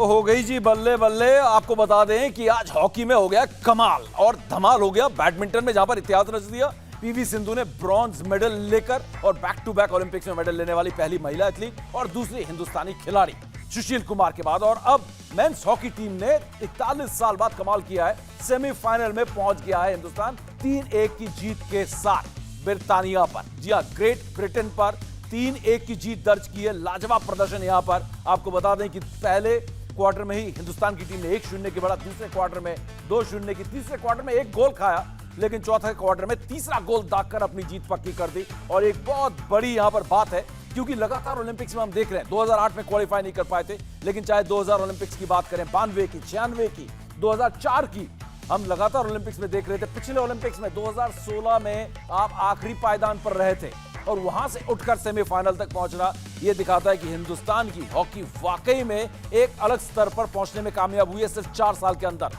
हो गई जी बल्ले बल्ले। आपको बता दें कि आज हॉकी में हो गया कमाल और धमाल हो गया बैडमिंटन में, जहां पर इतिहास रच दिया। पीवी सिंधु ने ब्रॉन्ज मेडल लेकर और बैक टू बैक ओलंपिक्स में मेडल लेने वाली पहली महिला एथलीट और दूसरी हिंदुस्तानी खिलाड़ी सुशील कुमार के बाद। और अब मेंस हॉकी टीम ने 41 साल बाद कमाल किया है, सेमीफाइनल में पहुंच गया है हिंदुस्तान 3-1 की जीत के साथ ब्रिटानिया पर। जी हां, ग्रेट ब्रिटेन पर 3-1 की जीत दर्ज की है। लाजवाब प्रदर्शन यहां पर। आपको बता दें कि पहले क्वार्टर में ही हिंदुस्तान की टीम ने 1-0 के बढ़ा, दूसरे क्वार्टर में 2-0 की, तीसरे क्वार्टर में एक गोल खाया, लेकिन चौथे क्वार्टर में तीसरा गोल दागकर अपनी जीत पक्की कर दी। और एक बहुत बड़ी यहां पर बात है, क्योंकि लगातार ओलंपिक्स में हम देख रहे हैं 2008 में क्वालिफाई नहीं कर पाए थे, लेकिन चाहे 2000 ओलंपिक्स की बात करें, 92 की, 96 की, 2004 की, हम लगातार ओलंपिक्स में देख रहे थे। पिछले ओलंपिक्स में 2016 में आप आखिरी पायदान पर रहे थे और वहां से उठकर सेमीफाइनल तक पहुंचना यह दिखाता है कि हिंदुस्तान की हॉकी वाकई में एक अलग स्तर पर पहुंचने में कामयाब हुई है सिर्फ 4 साल के अंदर।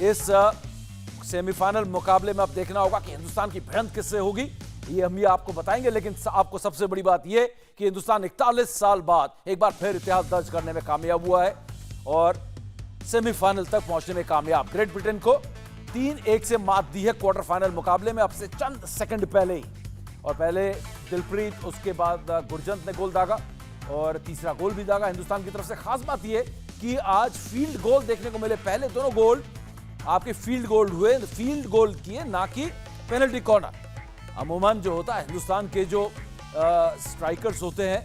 इस सेमीफाइनल मुकाबले में अब देखना होगा कि हिंदुस्तान की भिड़ंत किससे होगी, ये हम आपको बताएंगे। लेकिन आपको सबसे बड़ी बात यह कि हिंदुस्तान 41 साल बाद एक बार फिर इतिहास दर्ज करने में कामयाब हुआ है और सेमीफाइनल तक पहुंचने में कामयाब। ग्रेट ब्रिटेन को 3-1 से मात दी है क्वार्टर फाइनल मुकाबले में अब से चंद सेकंड पहले ही। और पहले दिलप्रीत, उसके बाद गुरजंत ने गोल दागा और तीसरा गोल भी दागा हिंदुस्तान की तरफ से। खास बात यह कि आज फील्ड गोल देखने को मिले। पहले दोनों गोल आपके फील्ड गोल हुए, फील्ड गोल किए, ना कि पेनल्टी कॉर्नर। अमूमन जो होता है हिंदुस्तान के जो स्ट्राइकर्स होते हैं,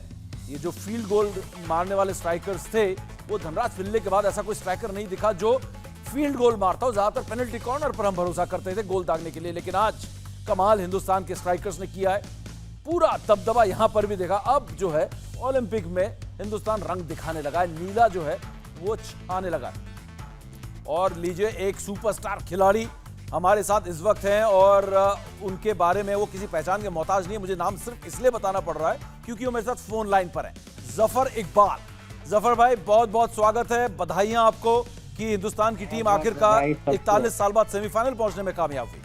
ये जो फील्ड गोल मारने वाले स्ट्राइकर्स थे, वो धनराज पिल्ले के बाद ऐसा कोई स्ट्राइकर नहीं दिखा जो फील्ड गोल मारता हो। ज्यादातर पेनल्टी कॉर्नर पर हम भरोसा करते थे गोल दागने के लिए, लेकिन आज कमाल हिंदुस्तान के स्ट्राइकर्स ने किया है। पूरा दबदबा यहां पर भी देखा। अब जो है ओलंपिक में हिंदुस्तान रंग दिखाने लगा है, नीला जो है वो छाने लगा है। और लीजिए, एक सुपरस्टार खिलाड़ी हमारे साथ इस वक्त हैं और उनके बारे में वो किसी पहचान के मोहताज नहीं है। मुझे नाम सिर्फ इसलिए बताना पड़ रहा है क्योंकि वो मेरे साथ फोन लाइन पर है। जफर इकबाल। जफर भाई, बहुत बहुत स्वागत है, बधाइयां आपको कि हिंदुस्तान की टीम आखिरकार 41 साल बाद सेमीफाइनल पहुंचने में कामयाब हुई।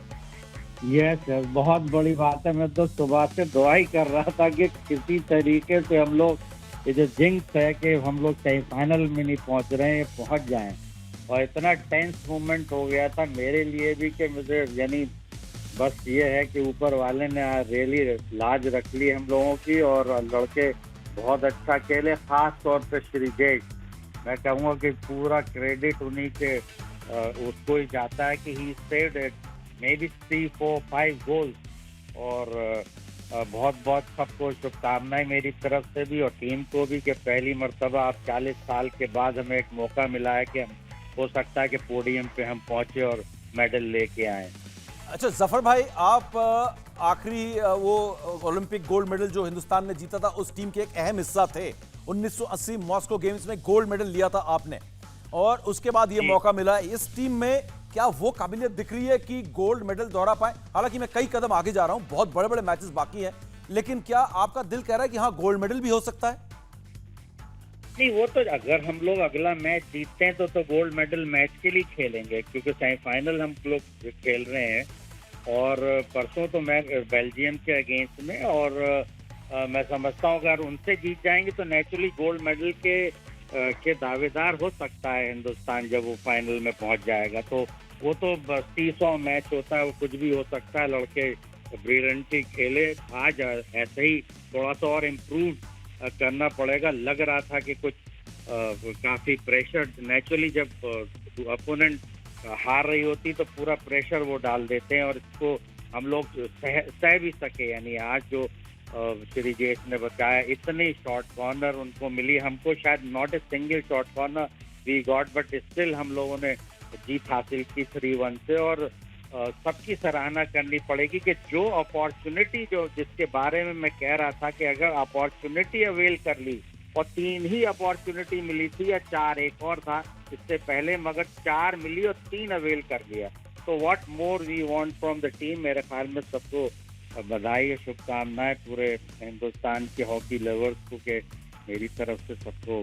यस, बहुत बड़ी बात है। मैं तो सुबह से दुआ ही कर रहा था कि किसी तरीके से हम लोग, ये जो जिंक्स है कि हम लोग सेमीफाइनल में नहीं पहुंच रहे हैं, पहुंच जाएं। और इतना टेंस मोमेंट हो गया था मेरे लिए भी कि मुझे, यानी बस ये है कि ऊपर वाले ने रियली लाज रख ली हम लोगों की और लड़के बहुत अच्छा खेले। खास तौर पे श्रीजेश, मैं कहूँगा कि पूरा क्रेडिट उन्हीं के उसको ही जाता है कि he saved it, may be 3, 4, 5 goals. और बहुत बहुत सबको शुभकामनाएं मेरी तरफ से भी और टीम को भी कि पहली मर्तबा आप 40 साल के बाद हमें एक मौका मिला है कि हो सकता है कि पोडियम पे हम पहुंचे और मेडल लेके आए। अच्छा जफर भाई, आप आखिरी वो ओलंपिक गोल्ड मेडल जो हिंदुस्तान ने जीता था उस टीम के एक अहम हिस्सा थे। 1980 मॉस्को गेम्स में गोल्ड मेडल लिया था आपने और उसके बाद ये मौका मिला है। इस टीम में क्या वो काबिलियत दिख रही है कि गोल्ड मेडल दोहरा पाए? हालांकि मैं कई कदम आगे जा रहा हूं, बहुत बड़े बड़े मैचेस बाकी हैं, लेकिन क्या आपका दिल कह रहा है कि हाँ गोल्ड मेडल भी हो सकता है? नहीं, वो तो अगर हम लोग अगला मैच जीतते हैं तो गोल्ड मेडल मैच के लिए खेलेंगे, क्योंकि सेमीफाइनल हम लोग खेल रहे हैं। और परसों तो मैं बेल्जियम के अगेंस्ट में, और मैं समझता हूँ अगर उनसे जीत जाएंगे तो नेचुरली गोल्ड मेडल के दावेदार हो सकता है हिंदुस्तान जब वो फाइनल में पहुंच जाएगा। तो वो तो बस 300 मैच होता है, वो कुछ भी हो सकता है। लड़के ब्रिलियंटली खेले। आज ऐसे ही थोड़ा सा और इम्प्रूव करना पड़ेगा। लग रहा था कि कुछ काफ़ी प्रेशर, नेचुरली जब अपोनेंट हार रही होती तो पूरा प्रेशर वो डाल देते हैं और इसको हम लोग सह भी सके। यानी आज जो श्रीजेश ने बताया, इतनी शॉर्ट कॉर्नर उनको मिली, हमको शायद not a single short corner we got, but still हम लोगों ने जीत हासिल की 3-1 से। और सबकी सराहना करनी पड़ेगी कि जो अपॉर्चुनिटी जो जिसके बारे में मैं कह रहा था कि अगर अपॉर्चुनिटी अवेल कर ली, और 3 ही अपॉर्चुनिटी मिली थी या 4, एक और था इससे पहले, मगर 4 मिली और 3 अवेल कर लिया। तो what more we want from the team. मेरे ख्याल में सबको बधाई और शुभकामनाएं पूरे हिंदुस्तान के हॉकी लवर्स को, के मेरी तरफ से सबको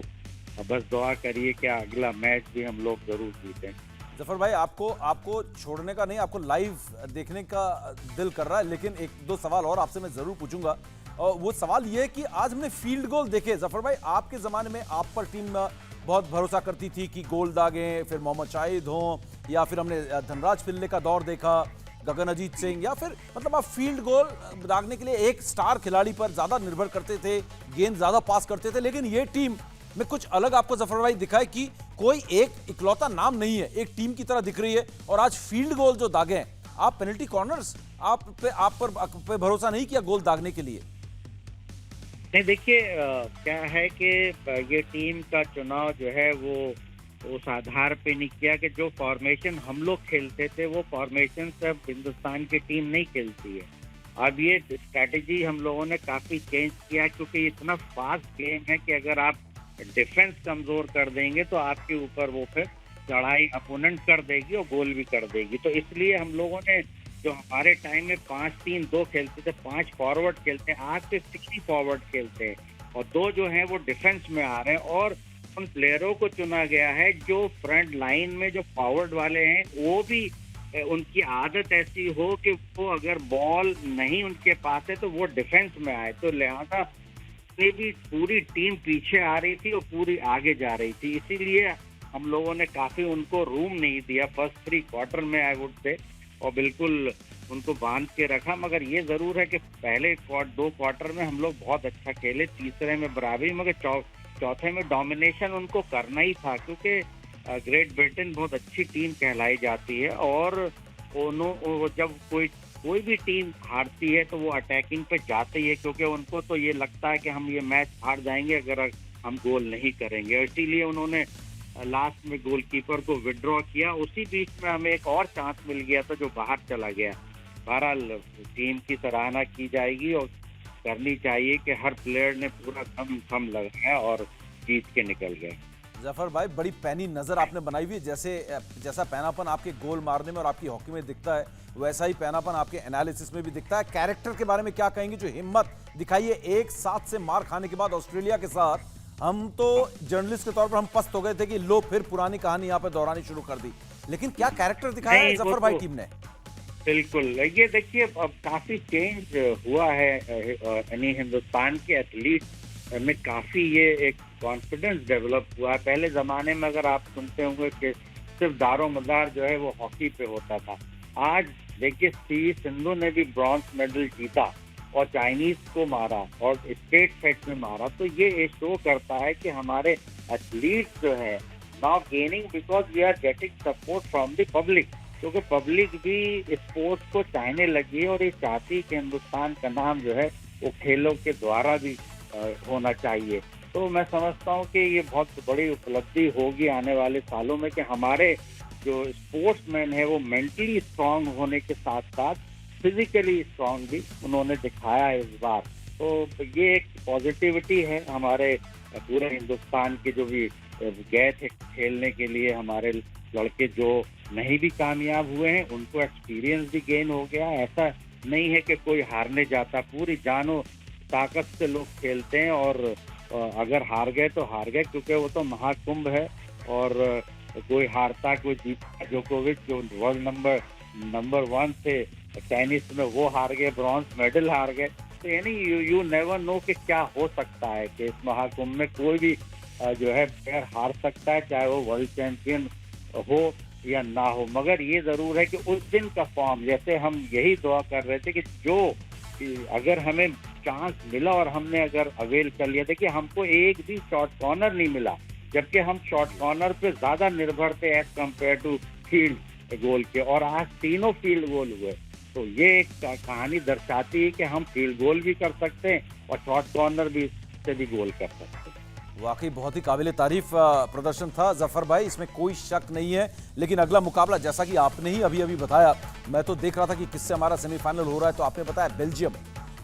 बस दुआ करिए कि अगला मैच भी हम लोग जरूर जीतें। जफर भाई, आपको छोड़ने का नहीं, आपको लाइव देखने का दिल कर रहा है, लेकिन 1-2 सवाल और आपसे मैं जरूर पूछूंगा। और वो सवाल ये है कि आज हमने फील्ड गोल देखे। जफर भाई, आपके जमाने में आप पर टीम बहुत भरोसा करती थी कि गोल दागें, फिर मोहम्मद शाहिद हों, या फिर हमने धनराज पिल्ले का दौर देखा, गगन अजीत सिंह, या फिर मतलब आप फील्ड गोल दागने के लिए एक स्टार खिलाड़ी पर ज्यादा निर्भर करते थे, गेंद ज्यादा पास करते थे। लेकिन ये टीम में कुछ अलग आपको जफर भाई दिखा है कि कोई एक इकलौता नाम नहीं है, एक टीम की तरह दिख रही है। और आज फील्ड गोल जो दागे हैं, आप पेनल्टी कॉर्नर्स आप पे भरोसा नहीं किया गोल दागने के लिए? नहीं, देखिए क्या है कि ये टीम का चुनाव जो है वो उस आधार पे नहीं किया कि जो फॉर्मेशन हम लोग खेलते थे वो फॉर्मेशन सब हिंदुस्तान की टीम नहीं खेलती है। अब ये स्ट्रैटेजी हम लोगों ने काफी चेंज किया, क्योंकि इतना फास्ट गेम है कि अगर आप डिफेंस कमजोर कर देंगे तो आपके ऊपर वो फिर चढ़ाई अपोनेंट कर देगी और गोल भी कर देगी। तो इसलिए हम लोगों ने, जो हमारे टाइम में 5-3-2 खेलते थे, 5 फॉरवर्ड खेलते हैं, आज से 3 फॉरवर्ड खेलते हैं और 2 जो हैं वो डिफेंस में आ रहे हैं। और उन प्लेयरों को चुना गया है जो फ्रंट लाइन में जो फॉरवर्ड वाले हैं वो भी उनकी आदत ऐसी हो कि वो अगर बॉल नहीं उनके पास है तो वो डिफेंस में आए। तो लिहाजा भी पूरी टीम पीछे आ रही थी और पूरी आगे जा रही थी, इसीलिए हम लोगों ने काफी उनको रूम नहीं दिया फर्स्ट 3 क्वार्टर में, आई वुड से, और बिल्कुल उनको बांध के रखा। मगर ये जरूर है कि पहले 2 क्वार्टर में हम लोग बहुत अच्छा खेले, तीसरे में बराबरी, मगर चौथे में डोमिनेशन उनको करना ही था, क्योंकि ग्रेट ब्रिटेन बहुत अच्छी टीम कहलाई जाती है और जब कोई भी टीम हारती है तो वो अटैकिंग पे जाते ही है, क्योंकि उनको तो ये लगता है कि हम ये मैच हार जाएंगे अगर हम गोल नहीं करेंगे। और इसीलिए उन्होंने लास्ट में गोलकीपर को विड्रॉ किया। उसी बीच में हमें एक और चांस मिल गया था जो बाहर चला गया। बहरहाल टीम की सराहना की जाएगी और करनी चाहिए कि हर प्लेयर ने पूरा दम लगाया और जीत के निकल गए। जफर भाई, बड़ी पैनी नजर आपने बनाई हुई है, जैसा पैनापन आपके गोल मारने में और आपकी हॉकी में दिखता है, वैसा ही पैनापन आपके एनालिसिस में भी दिखता है। कैरेक्टर के बारे में क्या कहेंगे, जो हिम्मत दिखाई है एक साथ से मार खाने के बाद ऑस्ट्रेलिया के साथ? हम तो जर्नलिस्ट के तौर पर हम पस्त हो गए थे कि लो फिर पुरानी कहानी यहाँ पे दोहरानी शुरू कर दी, लेकिन क्या कैरेक्टर दिखाया है जफर भाई टीम ने? बिल्कुल, ये देखिए अब काफी चेंज हुआ है, यानी हिंदुस्तान के एथलीट में काफी ये एक कॉन्फिडेंस डेवलप हुआ है। पहले जमाने में अगर आप सुनते होंगे कि सिर्फ दारोमदार जो है वो हॉकी पे होता था, आज देखिए पीवी सिंधु ने भी ब्रॉन्ज मेडल जीता और चाइनीज को मारा और स्टेट फेट में मारा। तो ये शो करता है कि हमारे एथलीट्स जो है now gaining because we are getting support from the public, क्योंकि पब्लिक भी स्पोर्ट्स को चाहने लगी है और ये चाहती है कि हिंदुस्तान का नाम जो है वो खेलों के द्वारा भी होना चाहिए। तो मैं समझता हूँ कि ये बहुत बड़ी उपलब्धि होगी आने वाले सालों में कि हमारे जो स्पोर्ट्समैन है वो मेंटली स्ट्रांग होने के साथ साथ फिजिकली स्ट्रांग भी उन्होंने दिखाया इस बार। तो ये एक पॉजिटिविटी है हमारे पूरे हिंदुस्तान के जो भी गए थे खेलने के लिए, हमारे लड़के जो नहीं भी कामयाब हुए हैं उनको एक्सपीरियंस भी गेन हो गया। ऐसा नहीं है कि कोई हारने जाता, पूरी जानो ताकत से लोग खेलते हैं और अगर हार गए तो हार गए, क्योंकि वो तो महाकुंभ है और कोई हारता कोई जीतता। जोकोविच जो वर्ल्ड नंबर 1 थे टेनिस में, वो हार गए, ब्रॉन्ज मेडल हार गए। तो यानी यू नेवर नो कि क्या हो सकता है कि इस महाकुंभ में कोई भी जो है प्लेयर हार सकता है, चाहे वो वर्ल्ड चैंपियन हो या ना हो। मगर ये जरूर है कि उस दिन का फॉर्म, जैसे हम यही दुआ कर रहे थे कि जो अगर हमें चांस मिला और हमने अगर अवेल कर लिया, देखिए हमको एक भी शॉर्ट कॉर्नर नहीं मिला, जबकि हम शॉर्ट कॉर्नर पे ज्यादा निर्भर थे as compare to field goal के, और आज तीनों फील्ड गोल हुए। तो ये एक कहानी दर्शाती है कि हम फील्ड गोल भी कर सकते हैं और शॉर्ट कॉर्नर भी से भी गोल कर सकते हैं। वाकई बहुत ही काबिल तारीफ प्रदर्शन था जफर भाई, इसमें कोई शक नहीं है। लेकिन अगला मुकाबला, जैसा कि आपने ही अभी बताया, मैं तो देख रहा था कि किससे हमारा सेमीफाइनल हो रहा है, तो आपने बताया बेल्जियम।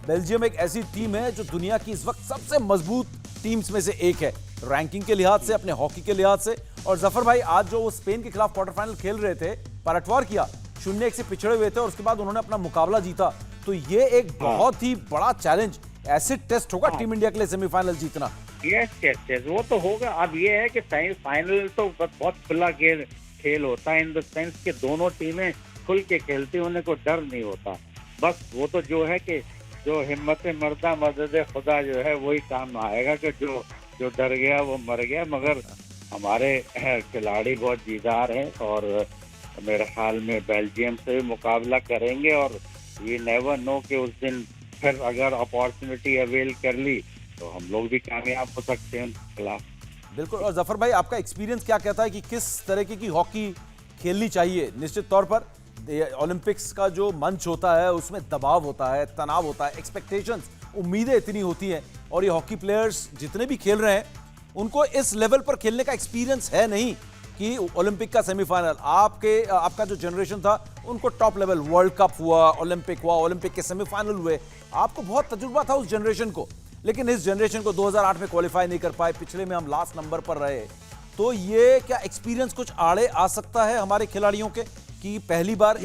बेल्जियम एक ऐसी टीम है जो दुनिया की इस वक्त सबसे मजबूत टीम्स में से एक है, रैंकिंग के लिहाज से, अपने हॉकी के लिहाज से। और जफर भाई, आज जो वो स्पेन के खिलाफ क्वार्टर फाइनल खेल रहे थे, पलटवार किया, 0-1 से पिछड़े हुए थे और उसके बाद उन्होंने अपना मुकाबला जीता। तो ये एक बहुत ही बड़ा चैलेंज, ऐसे टेस्ट होगा टीम इंडिया के लिए सेमीफाइनल जीतना। यस, वो तो होगा। अब ये है कि फाइनल तो बहुत खुला खेल होता है, इन द सेंस कि दोनों टीमें खुल के खेलती, उन्हें कोई डर नहीं होता। बस वो तो जो है कि जो हिम्मत मर्दा मदद खुदा जो है वही काम आएगा, कि जो डर गया वो मर गया। मगर हमारे खिलाड़ी बहुत दीदार हैं और मेरे ख्याल में बेल्जियम से भी मुकाबला करेंगे और ये नेवर नो कि उस दिन फिर अगर अपॉर्चुनिटी अवेल कर ली तो हम लोग भी कामयाब हो सकते हैं उनके खिलाफ। बिल्कुल। और जफर भाई, आपका एक्सपीरियंस क्या कहता है कि किस तरीके की हॉकी खेलनी चाहिए? निश्चित तौर पर ओलंपिक्स का जो मंच होता है उसमें दबाव होता है, तनाव होता है, एक्सपेक्टेशंस, उम्मीदें इतनी होती हैं, और ये हॉकी प्लेयर्स जितने भी खेल रहे हैं उनको इस लेवल पर खेलने का एक्सपीरियंस है नहीं कि ओलंपिक का सेमीफाइनल। आपका जो जनरेशन था उनको टॉप लेवल वर्ल्ड कप हुआ, ओलंपिक हुआ, ओलंपिक के सेमीफाइनल हुए, आपको बहुत तजुर्बा था उस जनरेशन को, लेकिन इस जनरेशन को 2008 में क्वालिफाई नहीं कर पाए, पिछले में हम लास्ट नंबर पर रहे। तो ये क्या एक्सपीरियंस कुछ आड़े आ सकता है हमारे खिलाड़ियों के कि पहली बार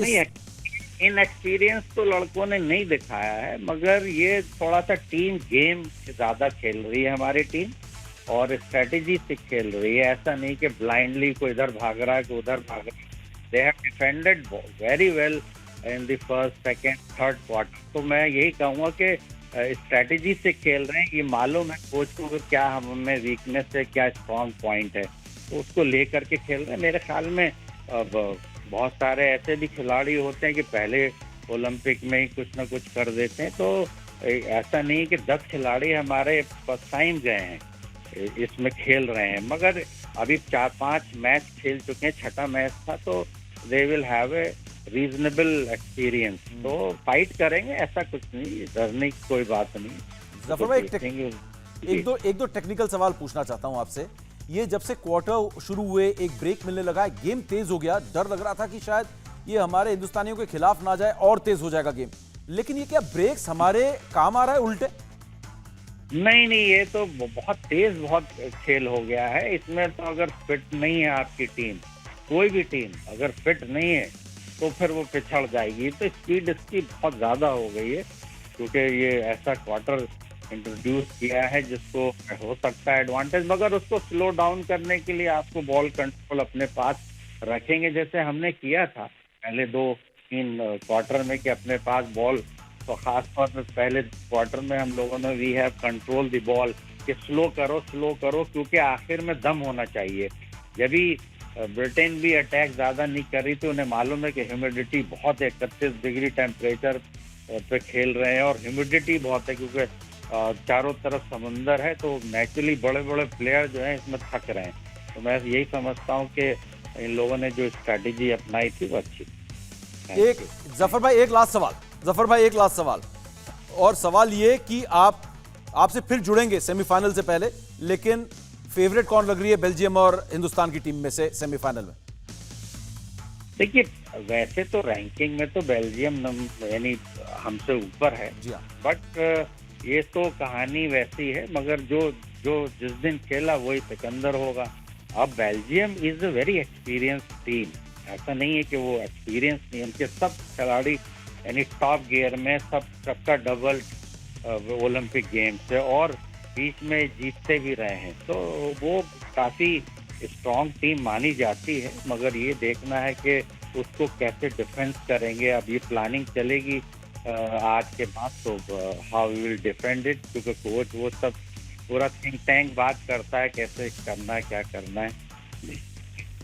इन एक्सपीरियंस तो लड़कों ने नहीं दिखाया है, मगर ये थोड़ा सा टीम गेम ज्यादा खेल रही है हमारी टीम और स्ट्रेटेजी से खेल रही है। ऐसा नहीं कि ब्लाइंडली कोई इधर भाग रहा है कोई उधर भाग रहा है। They have defended very well in the first, second, third quarter. तो मैं यही कहूँगा कि स्ट्रेटेजी से खेल रहे हैं। ये मालूम है कोच को कि क्या हमें वीकनेस है, क्या स्ट्रॉन्ग पॉइंट है, तो उसको लेकर के खेल रहे हैं। मेरे ख्याल में अब बहुत सारे ऐसे भी खिलाड़ी होते हैं कि पहले ओलंपिक में ही कुछ ना कुछ कर देते हैं। तो ऐसा नहीं कि 10 खिलाड़ी हमारे फर्स्ट टाइम गए हैं इसमें खेल रहे हैं, मगर अभी 4-5 मैच खेल चुके हैं, छठा मैच था, तो they will have a reasonable experience. तो फाइट करेंगे, ऐसा कुछ नहीं, डरने की कोई बात नहीं। जफर भाई, एक दो टेक्निकल सवाल पूछना चाहता हूं आपसे। ये जब से क्वार्टर शुरू हुए एक ब्रेक मिलने लगा है, गेम तेज हो गया, डर लग रहा था कि शायद ये हमारे हिंदुस्तानियों के खिलाफ ना जाए और तेज हो जाएगा गेम, लेकिन ये क्या ब्रेक्स हमारे काम आ रहा है उल्टे? नहीं, ये तो बहुत खेल हो गया है। इसमें तो अगर फिट नहीं है आपकी टीम, कोई भी टीम अगर फिट नहीं है तो फिर वो पिछड़ जाएगी। तो स्पीड इसकी बहुत ज्यादा हो गई है, क्योंकि ये ऐसा क्वार्टर इंट्रोड्यूस किया है जिसको हो सकता है एडवांटेज, मगर उसको स्लो डाउन करने के लिए आपको बॉल कंट्रोल अपने पास रखेंगे, जैसे हमने किया था पहले 2-3 क्वार्टर में कि अपने पास बॉल, तो खासतौर पर पहले क्वार्टर में हम लोगों ने we have control the ball कि स्लो करो, क्योंकि आखिर में दम होना चाहिए। जब भी ब्रिटेन भी अटैक ज्यादा नहीं कर रही थी, उन्हें मालूम है कि ह्यूमिडिटी बहुत है, 31 डिग्री टेम्परेचर पे खेल रहे हैं और ह्यूमिडिटी बहुत है, क्योंकि चारों तरफ समंदर है, तो नेचुरली बड़े बड़े प्लेयर जो हैं इसमें थक रहे हैं। तो मैं यही समझता हूँ कि इन लोगों ने जो स्ट्रैटेजी अपनाई थी वो अच्छी। जफर भाई एक लास्ट सवाल, और सवाल ये कि आपसे फिर जुड़ेंगे सेमीफाइनल से पहले, लेकिन फेवरेट कौन लग रही है बेल्जियम और हिंदुस्तान की टीम में से सेमीफाइनल में? देखिए, वैसे तो रैंकिंग में तो बेल्जियम यानी हमसे ऊपर है जी, बट ये तो कहानी वैसी है, मगर जो जिस दिन खेला वही सिकंदर होगा। अब Belgium is a very experience team, ऐसा नहीं है कि वो एक्सपीरियंस नहीं, उनके सब खिलाड़ी यानी टॉप गियर में, सबका डबल ओलंपिक गेम्स है और बीच में जीतते भी रहे हैं, तो वो काफी स्ट्रॉन्ग टीम मानी जाती है। मगर ये देखना है कि उसको कैसे डिफेंस करेंगे। अब ये प्लानिंग चलेगी आज के बाद, तो how we will defend it, क्योंकि कोच वो सब पूरा थिंक टैंक बात करता है कैसे करना है, क्या करना है।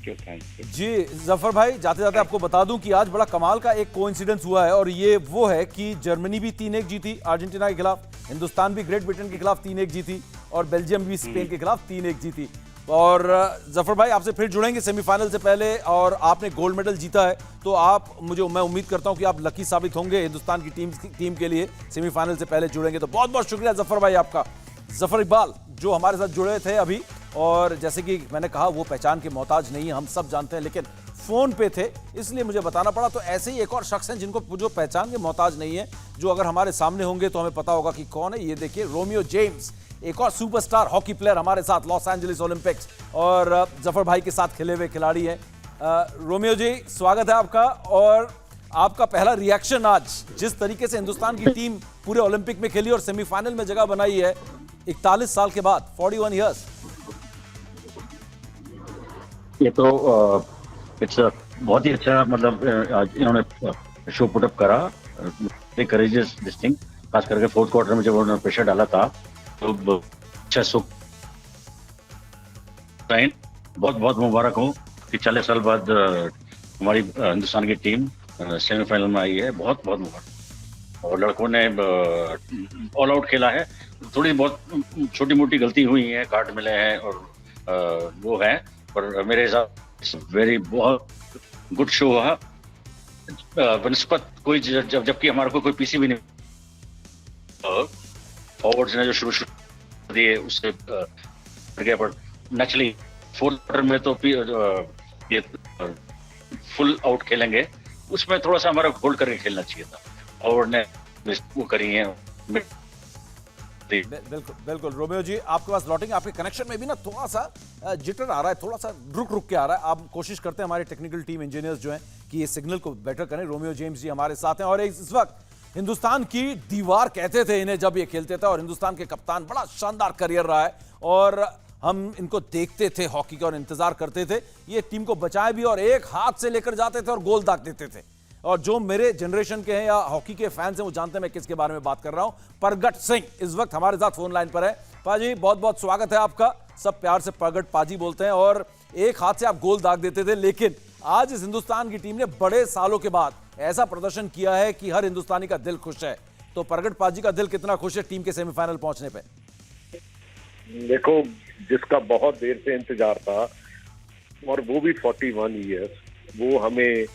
जी जफर भाई, जाते जाते आपको बता दूं कि आज बड़ा कमाल का एक कोइंसिडेंस हुआ है, और ये वो है कि जर्मनी भी 3-1 जीती अर्जेंटीना के खिलाफ, हिंदुस्तान भी ग्रेट ब्रिटेन के खिलाफ 3-1 जीती, और बेल्जियम भी स्पेन के खिलाफ 3-1 जीती। और जफर भाई, आपसे फिर जुड़ेंगे सेमीफाइनल से पहले, और आपने गोल्ड मेडल जीता है, तो मैं उम्मीद करता हूं कि आप लकी साबित होंगे हिंदुस्तान की टीम के लिए। सेमीफाइनल से पहले जुड़ेंगे, तो बहुत बहुत शुक्रिया जफर भाई आपका। जफर इकबाल जो हमारे साथ जुड़े थे अभी, और जैसे कि मैंने कहा वो पहचान के मोहताज नहीं है, हम सब जानते हैं, लेकिन फोन पे थे इसलिए मुझे बताना पड़ा। तो ऐसे ही एक और शख्स हैं जिनको जो पहचान के मोहताज नहीं है, जो अगर हमारे सामने होंगे तो हमें पता होगा कि कौन है। ये देखिए, रोमियो जेम्स, एक और सुपरस्टार हॉकी प्लेयर हमारे साथ लॉस एंजलिस ओलंपिक्स, और जफर भाई के साथ खेले हुए खिलाड़ी हैं। रोमियो जी, स्वागत है आपका, और आपका पहला रिएक्शन आज जिस तरीके से हिंदुस्तान की टीम पूरे ओलंपिक में खेली और सेमीफाइनल में जगह बनाई है 41 साल के बाद, 41 ईयर्स। ये तो इट्स बहुत ही अच्छा, मतलब आज इन्होंने शो पुट अप करा, करेजियस दिस थिंग, खास करके फोर्थ क्वार्टर में जब उन्होंने प्रेशर डाला था, तो अच्छा सो बहुत बहुत मुबारक हो कि 40 साल बाद हमारी हिंदुस्तान की टीम सेमीफाइनल में आई है। बहुत बहुत मुबारक। और लड़कों ने ऑल आउट खेला है। थोड़ी बहुत छोटी मोटी गलती हुई है, कार्ड मिले हैं और वो है, पर मेरे हिसाब वेरी बहुत गुड शो हुआ बनस्पत। कोई जबकि हमारे को कोई पीसी भी नहीं, फॉरवर्ड्स ने जो शुरू दिए उससे गया, पर नेचुरली फोर्थ क्वार्टर में तो ये फुल आउट खेलेंगे, उसमें थोड़ा सा हमारा होल्ड करके खेलना चाहिए था। फॉरवर्ड ने वो करी है। बिल्कुल बिल्कुल रोमियो जी, आपके पास लौटेंगे। आपके कनेक्शन में भी ना थोड़ा सा जिटर आ रहा है, थोड़ा सा रुक रुक के आ रहा है। आप कोशिश करते हैं हमारे टेक्निकल टीम इंजीनियर्स जो हैं कि ये सिग्नल को बेटर करें। रोमियो जेम्स जी हमारे साथ हैं और इस वक्त हिंदुस्तान की दीवार कहते थे इन्हें जब ये खेलते थे, और हिंदुस्तान के कप्तान, बड़ा शानदार करियर रहा है और हम इनको देखते थे हॉकी का और इंतजार करते थे। ये टीम को बचाए भी और एक हाथ से लेकर जाते थे और गोल दाग देते थे। और जो मेरे जनरेशन के हैं या हॉकी के फैंस हैं वो जानते हैं मैं किसके बारे में बात कर रहा हूं। प्रगट सिंह इस वक्त हमारे साथ फोन लाइन पर है। पाजी बहुत बहुत स्वागत है आपका। सब प्यार से प्रगट पाजी बोलते हैं। और एक हाथ से आप गोल दाग देते थे, लेकिन आज इस हिंदुस्तान की टीम ने बड़े सालों के बाद ऐसा प्रदर्शन किया है कि हर हिंदुस्तानी का दिल खुश है। तो प्रगट पाजी का दिल कितना खुश है टीम के सेमीफाइनल पहुंचने पर? देखो, जिसका बहुत देर से इंतजार था और वो भी 41 ईयर्स, वो हमें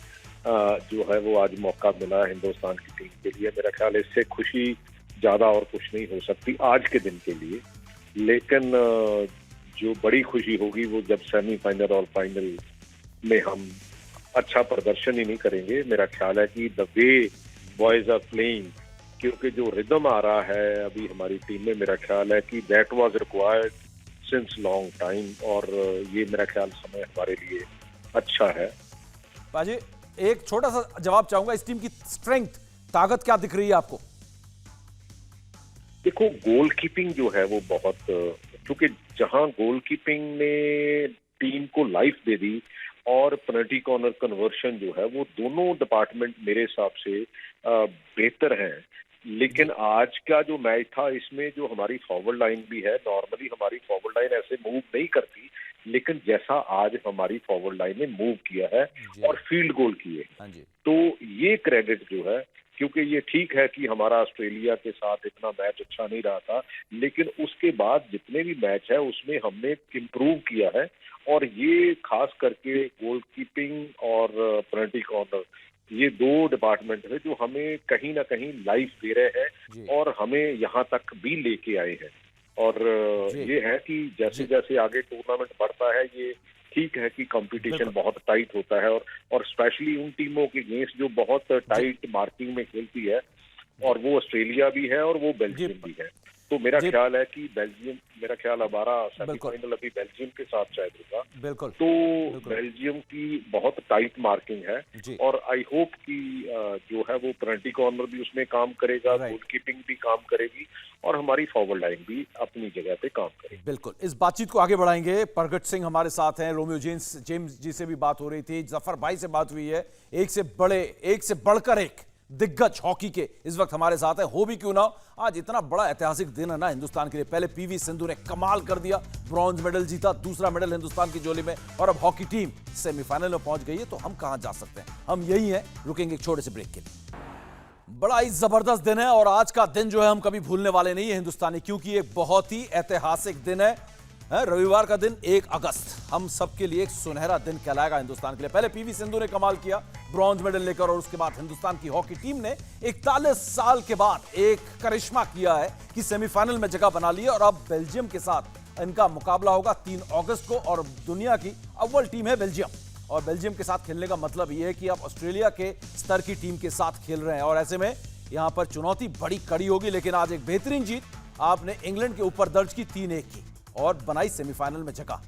जो है वो आज मौका मिला हिंदुस्तान की टीम के लिए। मेरा ख्याल है इससे खुशी ज्यादा और कुछ नहीं हो सकती आज के दिन के लिए। लेकिन जो बड़ी खुशी होगी वो जब सेमीफाइनल और फाइनल में हम अच्छा प्रदर्शन ही नहीं करेंगे। मेरा ख्याल है कि the way boys are playing, क्योंकि जो रिदम आ रहा है अभी हमारी टीम में, मेरा ख्याल है कि that was required since long time. और ये मेरा ख्याल समय हमारे लिए अच्छा है। पाजी एक छोटा सा जवाब चाहूंगा, इस टीम की स्ट्रेंथ, ताकत क्या दिख रही है आपको? देखो, गोलकीपिंग जो है वो बहुत, क्योंकि जहां गोलकीपिंग ने टीम को लाइफ दे दी और पेनल्टी कॉर्नर कन्वर्शन जो है, वो दोनों डिपार्टमेंट मेरे हिसाब से बेहतर हैं। लेकिन आज का जो मैच था इसमें जो हमारी फॉरवर्ड लाइन भी है, नॉर्मली हमारी फॉरवर्ड लाइन ऐसे मूव नहीं करती, लेकिन जैसा आज हमारी फॉरवर्ड लाइन ने मूव किया है और फील्ड गोल किए, तो ये क्रेडिट जो है, क्योंकि ये ठीक है कि हमारा ऑस्ट्रेलिया के साथ इतना मैच अच्छा नहीं रहा था, लेकिन उसके बाद जितने भी मैच है उसमें हमने इम्प्रूव किया है। और ये खास करके गोलकीपिंग और पेनल्टी कॉर्नर, ये दो डिपार्टमेंट है जो हमें कहीं ना कहीं लाइफ दे रहे हैं और हमें यहाँ तक भी लेके आए हैं। और ये है कि जैसे जैसे आगे टूर्नामेंट बढ़ता है, ये ठीक है कि कंपटीशन बहुत टाइट होता है और स्पेशली उन टीमों के अगेंस्ट जो बहुत टाइट मार्किंग में खेलती है, और वो ऑस्ट्रेलिया भी है और वो बेल्जियम भी है। तो मेरा ख्याल है कि बेल्जियम, मेरा ख्याल हमारा सेमीफाइनल अभी बेल्जियम के साथ शायद होगा। बिल्कुल। तो बेल्जियम की बहुत टाइट मार्किंग है और आई होप कि जो है वो पेनल्टी कॉर्नर भी उसमें काम करेगा, गोलकीपिंग भी काम करेगी और हमारी फॉरवर्ड लाइन भी अपनी जगह पे काम करेगी। बिल्कुल। इस बातचीत को आगे बढ़ाएंगे। प्रगट सिंह हमारे साथ हैं, रोमियो जेम्स जी से भी बात हो रही थी, जफर भाई से बात हुई है। एक से बढ़कर एक दिग्गज हॉकी के इस वक्त हमारे साथ है। हो भी क्यों ना, आज इतना बड़ा ऐतिहासिक दिन है ना हिंदुस्तान के लिए। पहले पीवी सिंधु ने कमाल कर दिया, ब्रॉन्ज मेडल जीता, दूसरा मेडल हिंदुस्तान की झोली में, और अब हॉकी टीम सेमीफाइनल में पहुंच गई है। तो हम कहां जा सकते हैं? हम यही हैं। रुकेंगे एक छोटे से ब्रेक के लिए। बड़ा ही जबरदस्त दिन है और आज का दिन जो है हम कभी भूलने वाले नहीं है हिंदुस्तानी, क्योंकि एक बहुत ही ऐतिहासिक दिन है। रविवार का दिन 1 अगस्त हम सबके लिए एक सुनहरा दिन कहलाएगा हिंदुस्तान के लिए। पहले पीवी सिंधु ने कमाल किया ब्रॉन्ज मेडल लेकर, और उसके बाद हिंदुस्तान की हॉकी टीम ने 41 साल के बाद एक करिश्मा किया है कि सेमीफाइनल में जगह बना ली है। और अब बेल्जियम के साथ इनका मुकाबला होगा 3 अगस्त को, और दुनिया की अव्वल टीम है बेल्जियम। और बेल्जियम के साथ खेलने का मतलब यह है कि आप ऑस्ट्रेलिया के स्तर की टीम के साथ खेल रहे हैं, और ऐसे में यहां पर चुनौती बड़ी कड़ी होगी। लेकिन आज एक बेहतरीन जीत आपने इंग्लैंड के ऊपर दर्ज की 3-1 की और बनाई सेमीफाइनल में जगह।